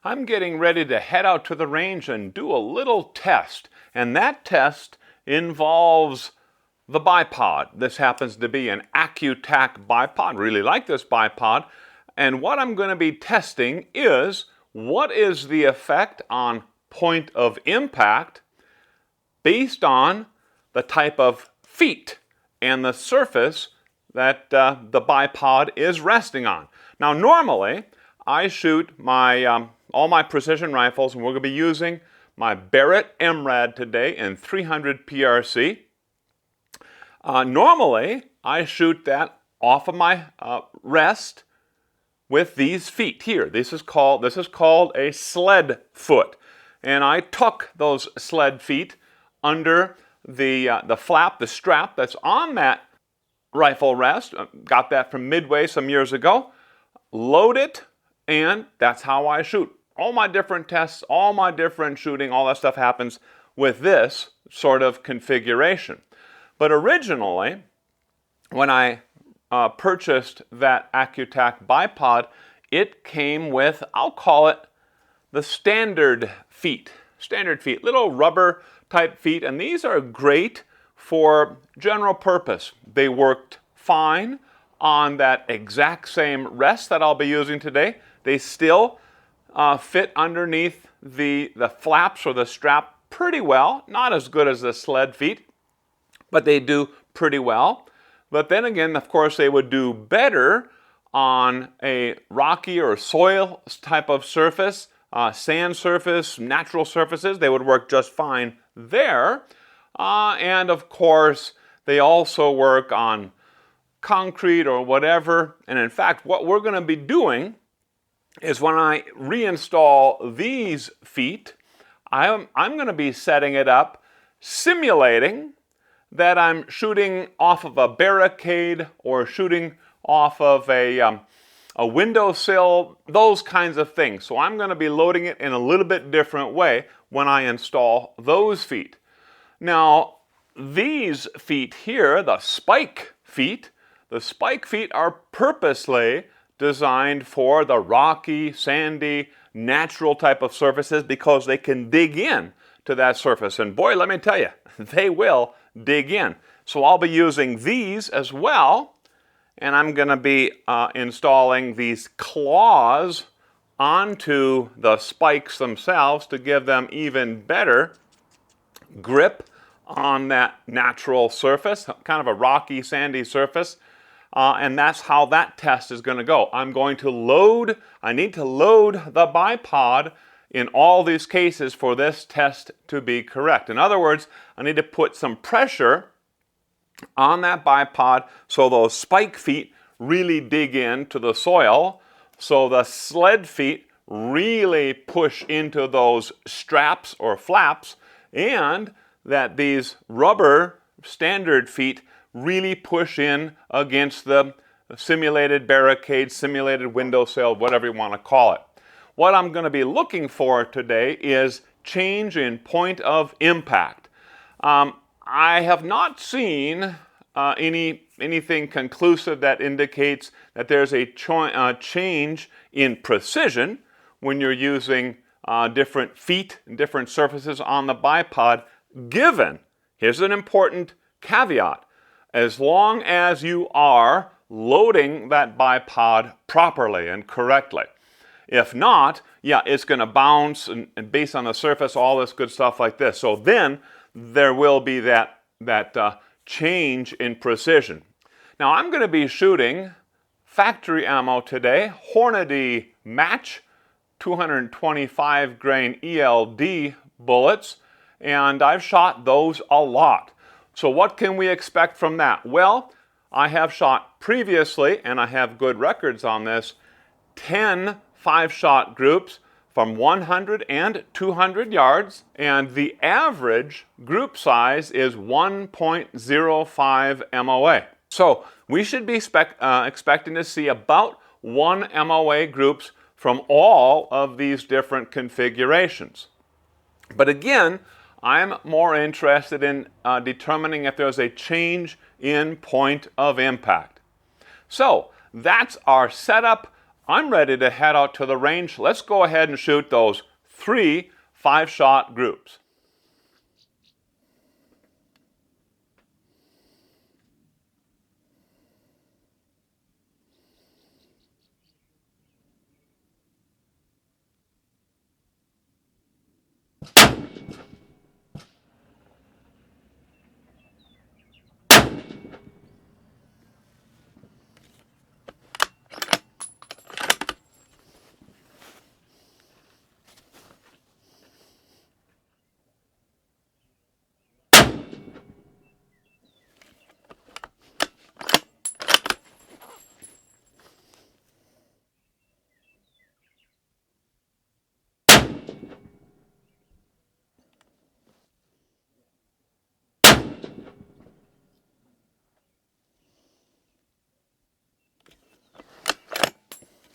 I'm getting ready to head out to the range and do a little test. And that test involves the bipod. This happens to be an Accutac bipod. Really like this bipod. And what I'm going to be testing is what is the effect on point of impact based on the type of feet and the surface that the bipod is resting on. Now normally I shoot my all my precision rifles, and we're going to be using my Barrett MRAD today in 300 PRC. Normally I shoot that off of my rest with these feet here. This is called a sled foot, and I tuck those sled feet under the flap, the strap that's on that rifle rest. Got that from Midway some years ago. Load it, and that's how I shoot. All my different tests, all my different shooting, all that stuff happens with this sort of configuration. But originally, when I purchased that Accutac bipod, it came with, I'll call it the standard feet, little rubber type feet, and these are great for general purpose. They worked fine on that exact same rest that I'll be using today. They still fit underneath the flaps or the strap pretty well, not as good as the sled feet, but they do pretty well. But then again, of course, they would do better on a rocky or soil type of surface, sand surface, natural surfaces. They would work just fine there. And of course, they also work on concrete or whatever. And in fact, what we're going to be doing is when I reinstall these feet, I'm going to be setting it up, simulating that I'm shooting off of a barricade or shooting off of a windowsill, those kinds of things. So I'm going to be loading it in a little bit different way when I install those feet. Now, these feet here, the spike feet are purposely designed for the rocky, sandy, natural type of surfaces because they can dig in to that surface. And boy, let me tell you, they will dig in. So I'll be using these as well, and I'm going to be installing these claws onto the spikes themselves to give them even better grip on that natural surface, kind of a rocky, sandy surface. And that's how that test is going to go. I need to load the bipod in all these cases for this test to be correct. In other words, I need to put some pressure on that bipod so those spike feet really dig into the soil, so the sled feet really push into those straps or flaps, and that these rubber standard feet really push in against the simulated barricade, simulated windowsill, whatever you want to call it. What I'm going to be looking for today is change in point of impact. I have not seen anything conclusive that indicates that there's a change in precision when you're using different feet and different surfaces on the bipod, given, here's an important caveat, as long as you are loading that bipod properly and correctly. If not, yeah, it's going to bounce and based on the surface, all this good stuff like this. So then there will be that change in precision. Now I'm going to be shooting factory ammo today, Hornady Match 225 grain ELD bullets, and I've shot those a lot. So what can we expect from that? Well, I have shot previously, and I have good records on this, 10 5-shot groups from 100 and 200 yards, and the average group size is 1.05 MOA. So we should be expecting to see about 1 MOA groups from all of these different configurations. But again, I'm more interested in determining if there's a change in point of impact. So that's our setup. I'm ready to head out to the range. Let's go ahead and shoot those 3 5-shot groups.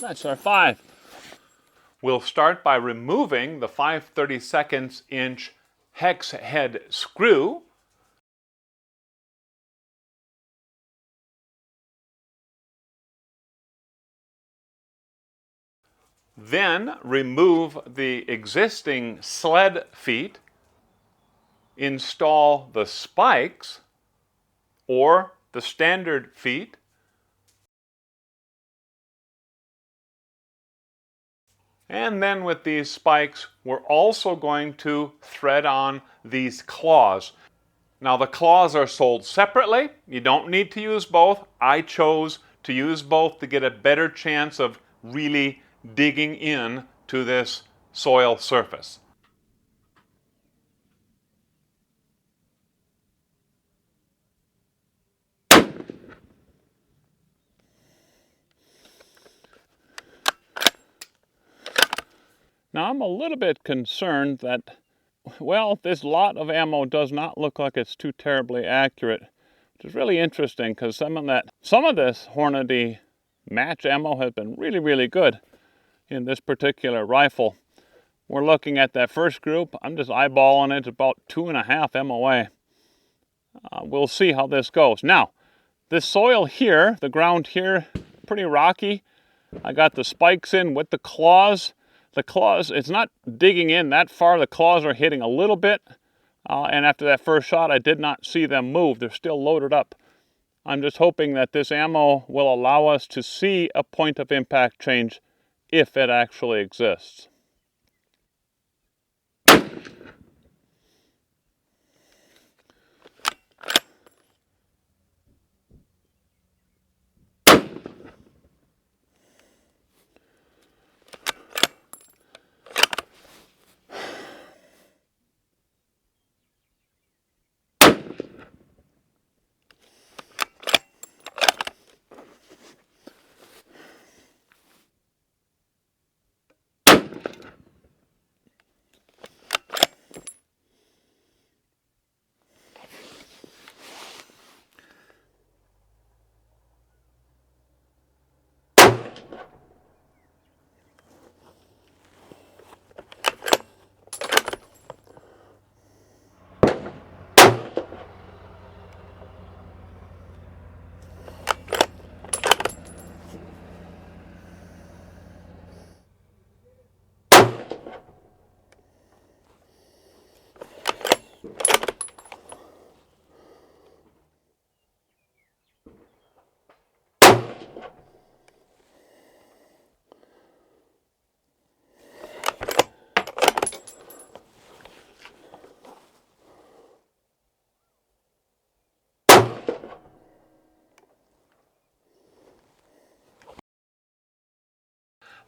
That's our 5. We'll start by removing the 5/32 inch hex head screw. Then remove the existing sled feet. Install the spikes or the standard feet. And then with these spikes, we're also going to thread on these claws. Now the claws are sold separately. You don't need to use both. I chose to use both to get a better chance of really digging in to this soil surface. Now I'm a little bit concerned that, well, this lot of ammo does not look like it's too terribly accurate, which is really interesting because some of this Hornady match ammo has been really good in this particular rifle. We're looking at that first group. I'm just eyeballing it. It's about 2.5 MOA. We'll see how this goes. Now, this soil here, the ground here, pretty rocky. I got the spikes in with the claws. The claws, it's not digging in that far. The claws are hitting a little bit. And after that first shot, I did not see them move. They're still loaded up. I'm just hoping that this ammo will allow us to see a point of impact change if it actually exists.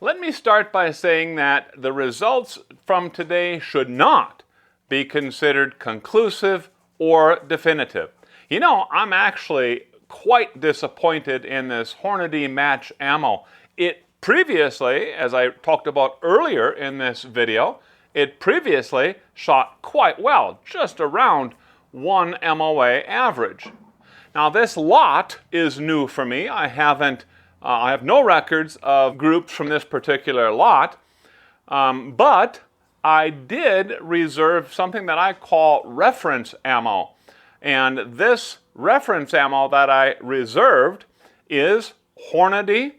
Let me start by saying that the results from today should not be considered conclusive or definitive. You know, I'm actually quite disappointed in this Hornady match ammo. It previously, as I talked about earlier in this video, it previously shot quite well, just around 1 MOA average. Now this lot is new for me. I have no records of groups from this particular lot, but I did reserve something that I call reference ammo. And this reference ammo that I reserved is Hornady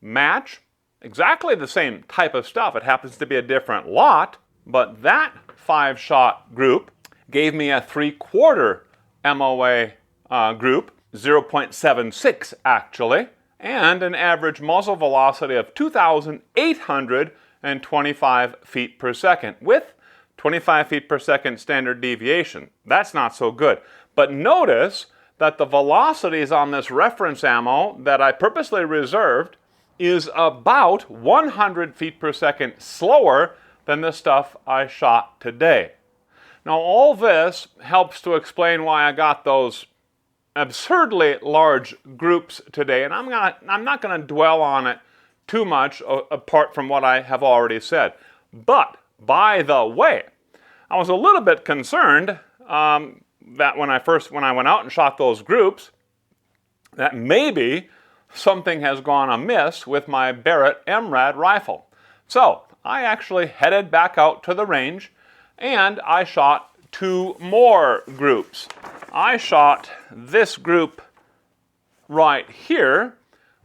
match exactly the same type of stuff. It happens to be a different lot, but that 5-shot group gave me a 3/4 MOA group, 0.76 actually, and an average muzzle velocity of 2,825 feet per second with 25 feet per second standard deviation. That's not so good. But notice that the velocities on this reference ammo that I purposely reserved is about 100 feet per second slower than the stuff I shot today. Now all this helps to explain why I got those absurdly large groups today, and I'm not going to dwell on it too much apart from what I have already said. But, by the way, I was a little bit concerned that when I went out and shot those groups, that maybe something has gone amiss with my Barrett MRAD rifle. So, I actually headed back out to the range, and I shot 2 more groups. I shot this group right here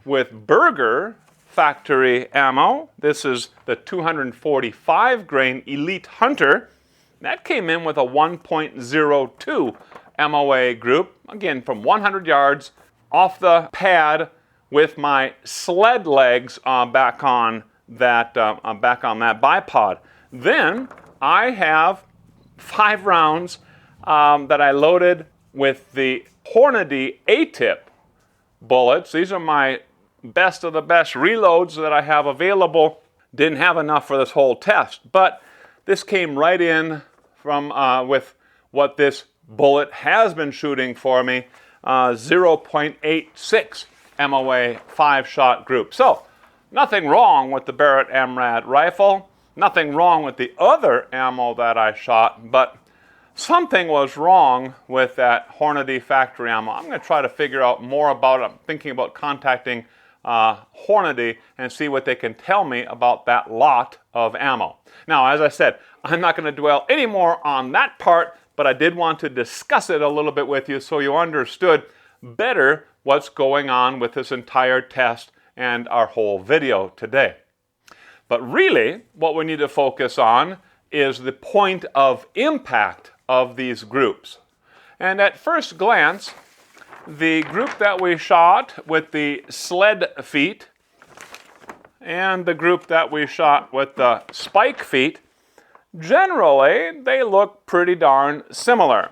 with Berger factory ammo. This is the 245 grain Elite Hunter. That came in with a 1.02 MOA group, again from 100 yards off the pad with my sled legs back on that bipod. Then I have 5 rounds that I loaded with the Hornady A-tip bullets. These are my best of the best reloads that I have available. Didn't have enough for this whole test, but this came right in from with what this bullet has been shooting for me, 0.86 MOA 5-shot group. So, nothing wrong with the Barrett MRAD rifle, nothing wrong with the other ammo that I shot, but something was wrong with that Hornady factory ammo. I'm going to try to figure out more about it. I'm thinking about contacting Hornady and see what they can tell me about that lot of ammo. Now, as I said, I'm not going to dwell any more on that part, but I did want to discuss it a little bit with you so you understood better what's going on with this entire test and our whole video today. But really, what we need to focus on is the point of impact of these groups. And at first glance, the group that we shot with the sled feet and the group that we shot with the spike feet, generally they look pretty darn similar.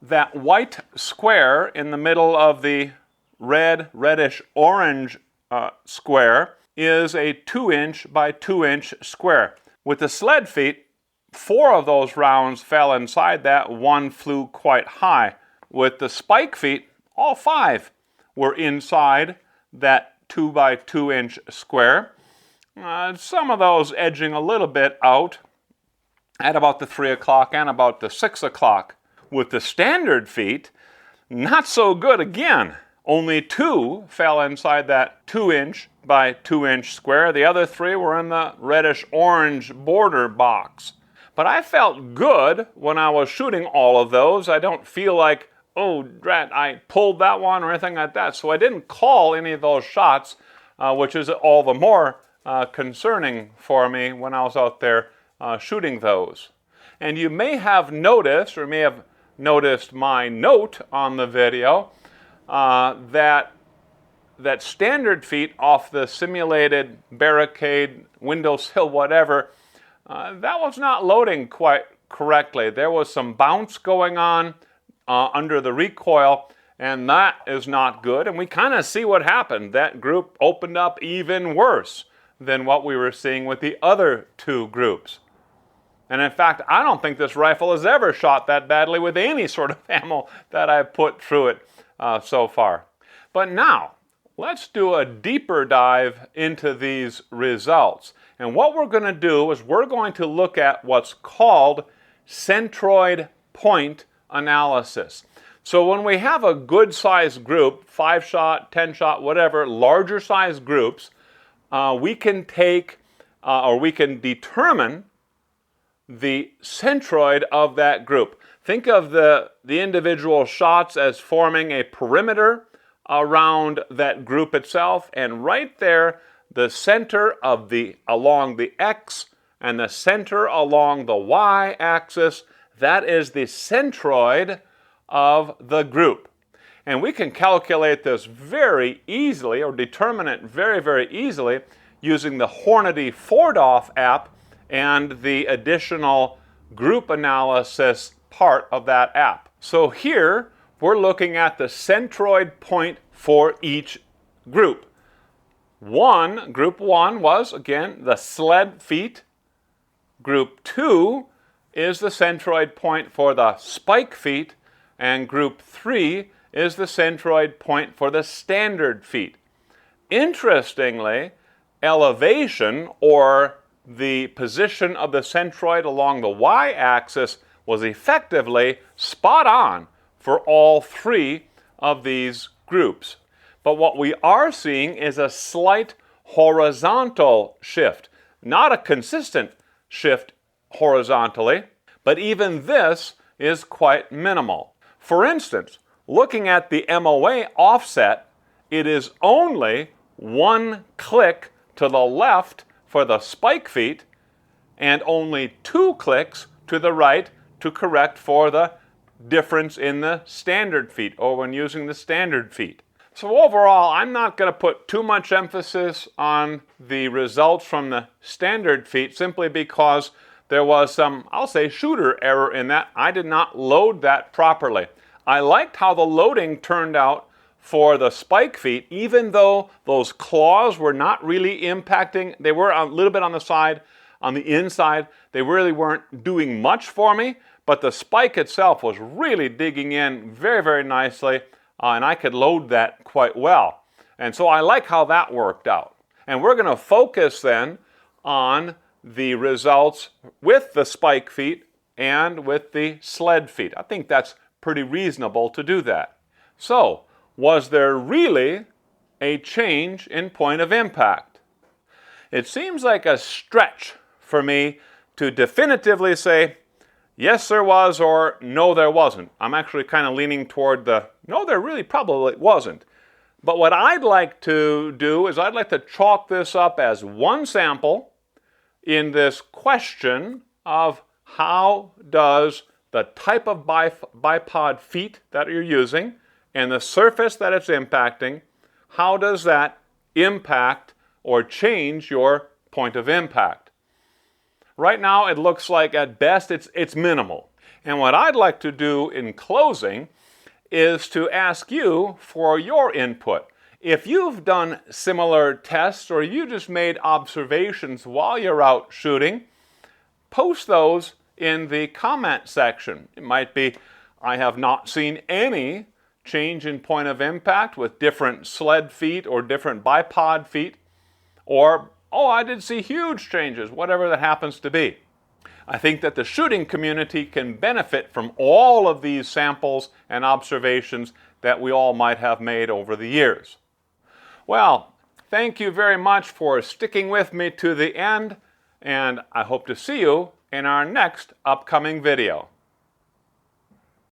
That white square in the middle of the reddish-orange square is a 2-inch by 2-inch square. With the sled feet, 4 of those rounds fell inside that, 1 flew quite high. With the spike feet, all 5 were inside that 2 by 2-inch square. Some of those edging a little bit out at about the 3 o'clock and about the 6 o'clock. With the standard feet, not so good again. Only 2 fell inside that 2-inch by 2-inch square. The other 3 were in the reddish-orange border box. But I felt good when I was shooting all of those. I don't feel like, oh, drat, I pulled that one or anything like that. So I didn't call any of those shots, which is all the more concerning for me when I was out there shooting those. And you may have noticed, or may have noticed my note on the video, that standard feet off the simulated barricade, windowsill, whatever, that was not loading quite correctly. There was some bounce going on under the recoil, and that is not good. And we kind of see what happened. That group opened up even worse than what we were seeing with the other 2 groups. And in fact, I don't think this rifle has ever shot that badly with any sort of ammo that I've put through it so far. But now, let's do a deeper dive into these results. And what we're going to do is we're going to look at what's called centroid point analysis. So when we have a good sized group, 5-shot, 10-shot, whatever, larger sized groups, we can take or we can determine the centroid of that group. Think of the individual shots as forming a perimeter around that group itself, and right there, the center along the x and the center along the y-axis. That is the centroid of the group. And we can calculate this very easily, or determine it very, very easily, using the Hornady-Fordoff app and the additional group analysis part of that app. So here, we're looking at the centroid point for each group. Group 1 was, again, the sled feet. Group 2 is the centroid point for the spike feet, and group 3 is the centroid point for the standard feet. Interestingly, elevation, or the position of the centroid along the y-axis, was effectively spot on for all 3 of these groups. But what we are seeing is a slight horizontal shift, not a consistent shift horizontally, but even this is quite minimal. For instance, looking at the MOA offset, it is only 1 click to the left for the spike feet and only 2 clicks to the right to correct for the difference in the standard feet, or when using the standard feet. So overall, I'm not going to put too much emphasis on the results from the standard feet, simply because there was some, I'll say, shooter error in that. I did not load that properly. I liked how the loading turned out for the spike feet, even though those claws were not really impacting. They were a little bit on the side, on the inside. They really weren't doing much for me, but the spike itself was really digging in very, very nicely, and I could load that quite well. And so I like how that worked out. And we're going to focus then on the results with the spike feet and with the sled feet. I think that's pretty reasonable to do that. So, was there really a change in point of impact? It seems like a stretch for me to definitively say, yes, there was, or no, there wasn't. I'm actually kind of leaning toward the, no, there really probably wasn't. But what I'd like to do is I'd like to chalk this up as one sample in this question of how does the type of bipod feet that you're using and the surface that it's impacting, how does that impact or change your point of impact? Right now, it looks like at best it's minimal. And what I'd like to do in closing is to ask you for your input. If you've done similar tests or you just made observations while you're out shooting, post those in the comment section. It might be, I have not seen any change in point of impact with different sled feet or different bipod feet, or, oh, I did see huge changes, whatever that happens to be. I think that the shooting community can benefit from all of these samples and observations that we all might have made over the years. Well, thank you very much for sticking with me to the end, and I hope to see you in our next upcoming video.